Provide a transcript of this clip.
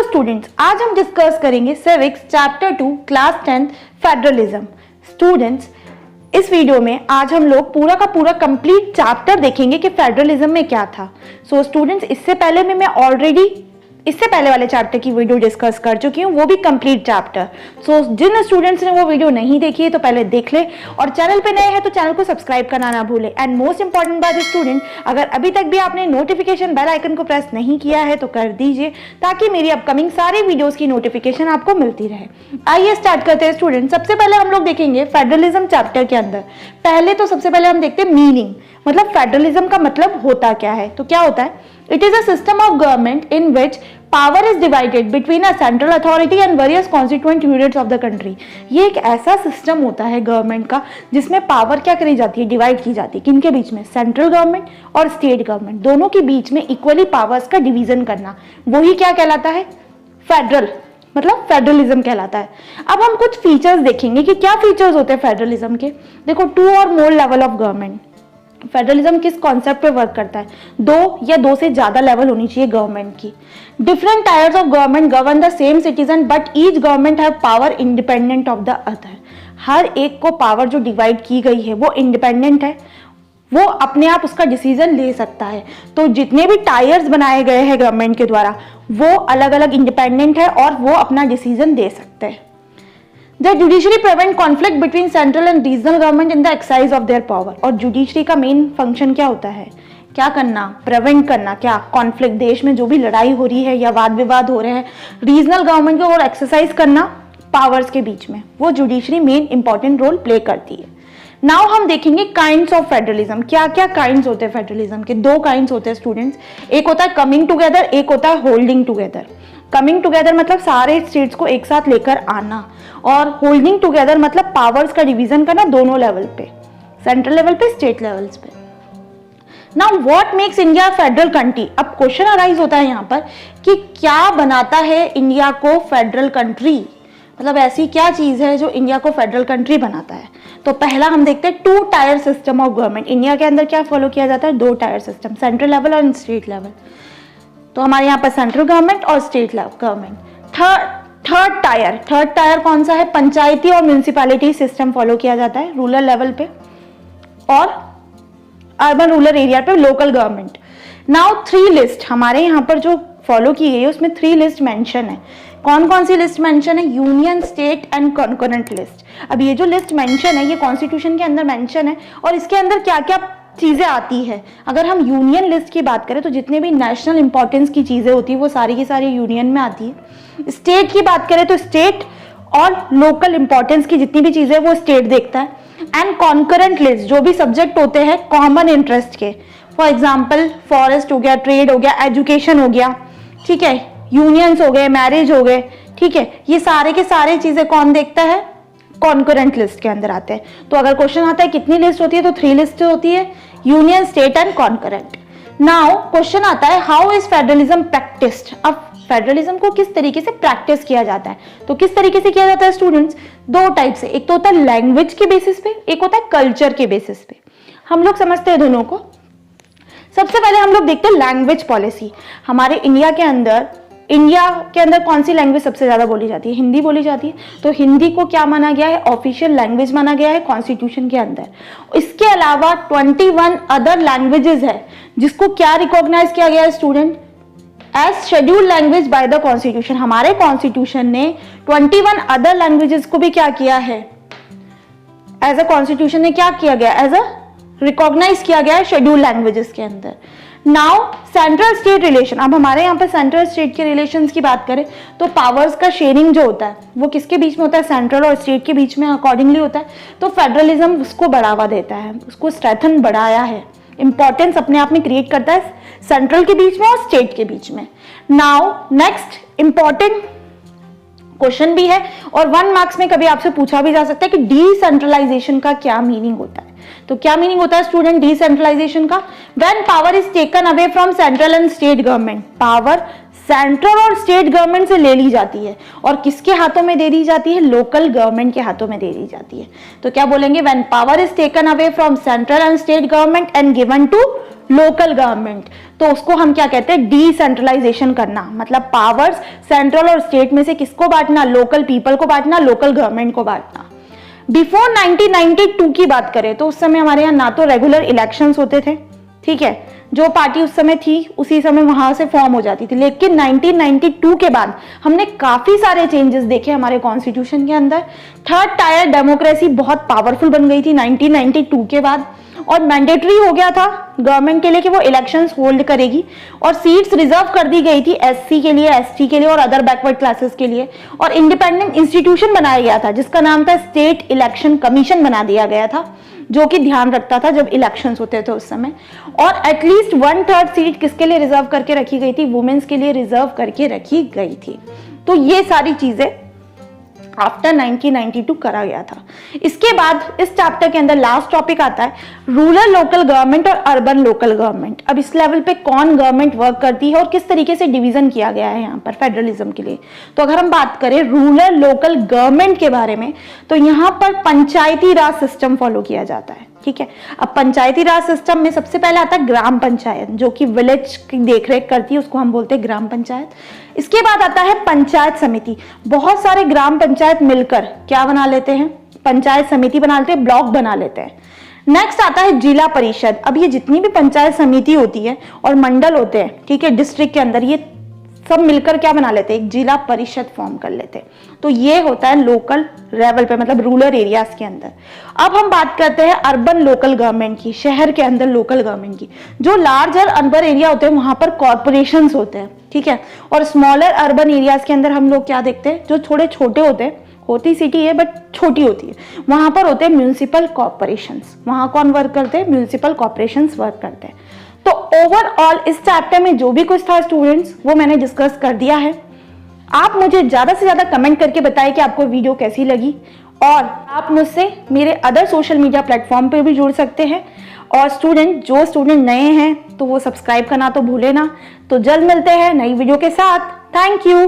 Students, आज हम discuss करेंगे civics chapter 2 class 10 federalism. Students, इस वीडियो में आज हम लोग पूरा का पूरा कंप्लीट चैप्टर देखेंगे कि फेडरलिज्म में क्या था। स्टूडेंट्स, इससे पहले वाले चैप्टर की वीडियो डिस्कस कर चुकी हूँ, वो भी कंप्लीट चैप्टर। जिन स्टूडेंट्स ने वो वीडियो नहीं देखी है तो पहले देख ले, और चैनल पे नए हैं तो चैनल को सब्सक्राइब करना ना भूले। एंड मोस्ट इंपॉर्टेंट बात स्टूडेंट, अगर अभी तक भी आपने नोटिफिकेशन बेल आइकन को प्रेस नहीं किया है तो कर दीजिए, ताकि मेरी अपकमिंग सारी वीडियोस की नोटिफिकेशन आपको मिलती रहे। आइए स्टार्ट करते हैं स्टूडेंट। सबसे पहले हम लोग देखेंगे फेडरलिज्म चैप्टर के अंदर। पहले तो सबसे पहले हम देखते हैं मीनिंग, मतलब फेडरलिज्म का मतलब होता क्या है। तो क्या होता है? It is a system of government in which power is divided between a central authority and various constituent units of the country. ये एक ऐसा सिस्टम होता है गवर्नमेंट का जिसमें पावर क्या करी जाती है, डिवाइड की जाती है। किनके बीच में? सेंट्रल गवर्नमेंट और स्टेट गवर्नमेंट, दोनों के बीच में इक्वली पावर्स का डिवीजन करना, वही क्या कहलाता है? फेडरल, मतलब फेडरलिज्म कहलाता है। अब हम कुछ फीचर्स देखेंगे कि क्या फीचर्स होते हैं फेडरलिज्म के। देखो, 2 और मोर लेवल ऑफ गवर्नमेंट। फेडरलिज्म किस कॉन्सेप्ट पे वर्क करता है? 2 या 2 से ज्यादा लेवल होनी चाहिए गवर्नमेंट की। Different tiers of government govern the same citizen but each government have power independent of the other. हर एक को पावर जो डिवाइड की गई है वो इंडिपेंडेंट है, वो अपने आप उसका डिसीजन ले सकता है। तो जितने भी टायर्स बनाए गए हैं गवर्नमेंट के द्वारा वो अलग अलग इंडिपेंडेंट है और वो अपना डिसीजन दे सकते हैं। The judiciary prevent conflict between central and regional government in the exercise of their power। और जुडिशरी का मेन फंक्शन क्या होता है? क्या करना? प्रिवेंट करना। क्या? कॉन्फ्लिक्ट, देश में जो भी लड़ाई हो रही है या वाद विवाद हो रहे हैं, रीजनल गवर्नमेंट को और एक्सरसाइज करना पावर्स के बीच में, वो judiciary main important role play करती है। नाउ हम देखेंगे काइंड्स ऑफ फेडरलिज्म। क्या क्या काइंड्स होते हैं फेडरलिज्म के? 2 काइंड्स होते हैं स्टूडेंट्स, एक होता है कमिंग टुगेदर, एक होता है होल्डिंग टुगेदर। कमिंग टुगेदर मतलब सारे स्टेट्स को एक साथ लेकर आना, और होल्डिंग टुगेदर मतलब पावर्स का डिवीजन करना दोनों लेवल पे, सेंट्रल लेवल पे, स्टेट लेवल्स पे। Now what makes India federal country? अब क्वेश्चन अराइज होता है यहाँ पर कि क्या बनाता है इंडिया को फेडरल कंट्री, मतलब ऐसी क्या चीज है जो इंडिया को फेडरल कंट्री बनाता है। तो पहला हम देखते हैं 2 tier system of government. India के अंदर क्या फॉलो किया जाता है? 2 टायर सिस्टम, सेंट्रल लेवल और स्टेट लेवल। तो हमारे यहाँ पर सेंट्रल गवर्नमेंट और स्टेट गवर्नमेंट। थर्ड टायर कौन सा है? पंचायती और म्यूनिसिपैलिटी सिस्टम फॉलो किया जाता है रूरल लेवल पे, और अर्बन रूरल एरिया पे लोकल गवर्नमेंट। नाउ 3 लिस्ट हमारे यहाँ पर जो फॉलो की गई है उसमें 3 लिस्ट मेंशन है। कौन कौन सी लिस्ट मेंशन है? Union, state and concurrent list. अब ये जो लिस्ट मेंशन है ये कॉन्स्टिट्यूशन के अंदर मेंशन है, और इसके अंदर क्या क्या चीजें आती है। अगर हम यूनियन लिस्ट की बात करें तो जितने भी नेशनल इंपॉर्टेंस की चीजें होती है वो सारी की सारी यूनियन में आती है। स्टेट की बात करें तो स्टेट और लोकल इंपॉर्टेंस की जितनी भी चीजें वो स्टेट देखता है। एंड कॉन्करेंट लिस्ट, जो भी सब्जेक्ट होते हैं कॉमन इंटरेस्ट के, फॉर एग्जाम्पल फॉरेस्ट हो गया, ट्रेड हो गया, एजुकेशन हो गया, ठीक है, यूनियंस हो गए, मैरिज हो गए, ठीक है, ये सारे के सारे चीजें कौन देखता है? कॉन्करेंट लिस्ट के अंदर आते हैं। तो अगर क्वेश्चन आता है कितनी लिस्ट होती है, तो 3 लिस्ट होती है, union, state and concurrent. Now question आता है हाउ इज फेडरलिज्म प्रैक्टिस्ड। अब फेडरलिज्म को किस तरीके से प्रैक्टिस किया जाता है? तो किस तरीके से किया जाता है स्टूडेंट्स? 2 टाइप से, एक तो होता है लैंग्वेज के बेसिस पे, एक होता है कल्चर के बेसिस पे। हम लोग समझते हैं दोनों को। सबसे पहले हम लोग देखते हैं लैंग्वेज पॉलिसी। हमारे इंडिया के अंदर कौन सी लैंग्वेज सबसे ज्यादा बोली जाती है? हिंदी बोली जाती है। तो हिंदी को क्या माना गया है? ऑफिशियल लैंग्वेज माना गया है कॉन्स्टिट्यूशन के अंदर। इसके अलावा 21 अदर लैंग्वेजेस है जिसको क्या रिकॉग्नाइज किया गया है student? As scheduled language by the constitution. हमारे कॉन्स्टिट्यूशन ने 21 अदर लैंग्वेजेस को भी क्या किया है? एज अ कॉन्स्टिट्यूशन ने क्या किया गया? एज अ रिकॉग्नाइज किया गया है शेड्यूल्ड लैंग्वेजेस के अंदर। Now central state relation. अब हमारे यहाँ पर सेंट्रल स्टेट के रिलेशंस की बात करें तो पावर्स का शेयरिंग जो होता है वो किसके बीच में होता है? सेंट्रल और स्टेट के बीच में अकॉर्डिंगली होता है। तो फेडरलिज्म उसको बढ़ावा देता है, उसको स्ट्रेंथन बढ़ाया है, इंपॉर्टेंस अपने आप में क्रिएट करता है सेंट्रल के बीच में और स्टेट के बीच में। नाउ नेक्स्ट इंपॉर्टेंट क्वेश्चन भी है और 1 मार्क्स में कभी आपसे पूछा भी जा सकता है कि डिसेंट्रलाइजेशन का क्या मीनिंग होता है। तो क्या मीनिंग होता है स्टूडेंट डिसेंट्रलाइजेशन का? When power is taken away from central and state government. Power central और स्टेट गवर्नमेंट से ले ली जाती है और किसके हाथों में दे दी जाती है, लोकल गवर्नमेंट के हाथों में दे दी जाती है। तो क्या बोलेंगे, when power is taken away from central and state government and given to local government, तो उसको हम क्या कहते हैं, डिसेंट्रलाइजेशन करना। मतलब पावर्स सेंट्रल और स्टेट में से किसको बांटना, लोकल पीपल को बांटना, लोकल गवर्नमेंट को बांटना। बिफोर 1992 की बात करें तो उस समय हमारे यहाँ ना तो रेगुलर इलेक्शंस होते थे, ठीक है, जो पार्टी उस समय थी उसी समय वहां से फॉर्म हो जाती थी। लेकिन 1992 के बाद हमने काफी सारे चेंजेस देखे हमारे कॉन्स्टिट्यूशन के अंदर। थर्ड टायर डेमोक्रेसी बहुत पावरफुल बन गई थी 1992 के बाद, और मैंडेटरी हो गया था गवर्नमेंट के लिए कि वो इलेक्शंस होल्ड करेगी, और सीट्स रिजर्व कर दी गई थी एससी के लिए, एसटी के लिए और अदर बैकवर्ड क्लासेस के लिए। और इंडिपेंडेंट इंस्टीट्यूशन बनाया गया था जिसका नाम था स्टेट इलेक्शन कमीशन बना दिया गया था, जो कि ध्यान रखता था जब इलेक्शंस होते थे उस समय। और एटलीस्ट 1/3 सीट किसके लिए रिजर्व करके रखी गई थी, वुमेन्स के लिए रिजर्व करके रखी गई थी। तो ये सारी चीजें आफ्टर 1992 करा गया था। इसके बाद इस चैप्टर के अंदर लास्ट टॉपिक आता है रूरल लोकल गवर्नमेंट और अर्बन लोकल गवर्नमेंट। अब इस लेवल पे कौन गवर्नमेंट वर्क करती है और किस तरीके से डिवीजन किया गया है यहाँ पर फेडरलिज्म के लिए। तो अगर हम बात करें रूरल लोकल गवर्नमेंट के बारे में, तो यहाँ पर पंचायती राज सिस्टम फॉलो किया जाता है, ठीक है। अब पंचायती राज सिस्टम में सबसे पहले आता है ग्राम पंचायत, जो कि विलेज की देखरेख करती है, उसको हम बोलते हैं ग्राम पंचायत। इसके बाद आता है पंचायत समिति। बहुत सारे ग्राम पंचायत मिलकर क्या बना लेते हैं, पंचायत समिति बना लेते हैं, ब्लॉक बना लेते हैं। नेक्स्ट आता है जिला परिषद। अब ये जितनी भी पंचायत समिति होती है और मंडल होते हैं, ठीक है, डिस्ट्रिक्ट के अंदर, ये सब मिलकर क्या बना लेते हैं, एक जिला परिषद फॉर्म कर लेते हैं। तो ये होता है लोकल लेवल पे, मतलब रूरल एरियाज के अंदर। अब हम बात करते हैं अर्बन लोकल गवर्नमेंट की, शहर के अंदर लोकल गवर्नमेंट की। जो लार्जर अर्बन एरिया होते हैं वहां पर कॉर्पोरेशंस होते हैं, ठीक है, और स्मॉलर अर्बन एरियाज के अंदर हम लोग क्या देखते हैं, जो थोड़े छोटे होते हैं, होती सिटी है बट छोटी होती है, वहां पर होते हैं म्यूनिसिपल कॉर्पोरेशंस। वहां कौन वर्क करते हैं, म्यूनिसिपल कॉर्पोरेशंस वर्क करते हैं। तो ओवरऑल इस चैप्टर में जो भी कुछ था स्टूडेंट्स, वो मैंने डिस्कस कर दिया है। आप मुझे ज्यादा से ज्यादा कमेंट करके बताएं कि आपको वीडियो कैसी लगी, और आप मुझसे मेरे अदर सोशल मीडिया प्लेटफॉर्म पे भी जुड़ सकते हैं। और जो स्टूडेंट नए हैं तो वो सब्सक्राइब करना तो भूले ना। तो जल्द मिलते हैं नई वीडियो के साथ। Thank you.